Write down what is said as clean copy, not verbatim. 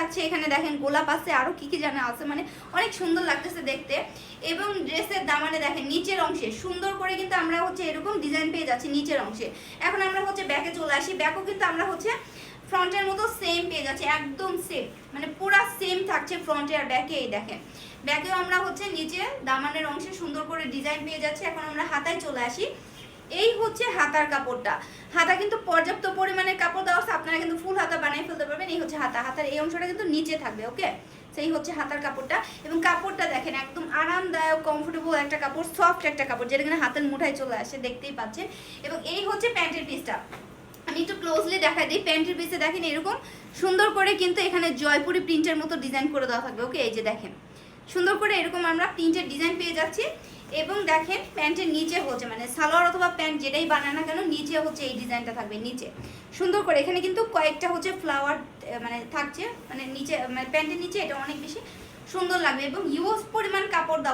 থাকছে, এখানে দেখেন গোলাপ আছে, আরো কি কি জানা আছে, মানে অনেক সুন্দর লাগতেছে দেখতে। এবং ড্রেসের দামানে দেখেন নিচের অংশে সুন্দর করে কিন্তু আমরা হচ্ছে এরকম ডিজাইন পেয়ে যাচ্ছি নিচের অংশে। এখন আমরা হচ্ছে ব্যাকে চলে আসি, ব্যাকও কিন্তু আমরা হচ্ছে ফ্রন্টের মতো সেম পেয়ে যাচ্ছে, একদম সেম, মানে পুরা সেম থাকছে ফ্রন্টে আর ব্যাকে। এই দেখেন ব্যাকেও আমরা হচ্ছে নিচে দামানের অংশে সুন্দর করে ডিজাইন পেয়ে যাচ্ছে। এখন আমরা হাতায় চলে আসি, এই হচ্ছে হাতার কাপড়টা। হাতা কিন্তু পর্যাপ্ত পরিমাণের কাপড় দেওয়া আছে, আপনারা কিন্তু ফুল হাতা বানিয়ে ফেলতে পারবেন। এই হচ্ছে হাতা, হাতার এই অংশটা কিন্তু নিচে থাকবে, ওকে। সেই হচ্ছে হাতার কাপড়টা। এবং কাপড়টা দেখেন একদম আরামদায়ক কমফোর্টেবল একটা কাপড়, সফট একটা কাপড়, যেটা কিনা হাতের মুঠায় চলে আসে, দেখতেই পাচ্ছেন। এবং এই হচ্ছে প্যান্টের পিসটা, আমি একটু ক্লোজলি দেখাই দিই। প্যান্টের পিসে দেখেন এরকম সুন্দর করে কিন্তু এখানে জয়পুরি প্রিন্টের মতো ডিজাইন করে দেওয়া থাকবে, ওকে। এই যে দেখেন সুন্দর করে এরকম আমরা প্রিন্টের ডিজাইন পেয়ে যাচ্ছি। এবং দেখেন প্যান্টের নিচে হচ্ছে, মানে সালোয়ার অথবা প্যান্ট যেটাই বানায় না কেন, নিচে হচ্ছে এই ডিজাইনটা থাকবে নিচে সুন্দর করে। এখানে কিন্তু কয়েকটা হচ্ছে ফ্লাওয়ার মানে থাকছে, মানে নিচে, মানে প্যান্টের নিচে, এটা অনেক বেশি সুন্দর লাগবে। এবং ইউজ পরিমাণ কাপড় দেওয়া।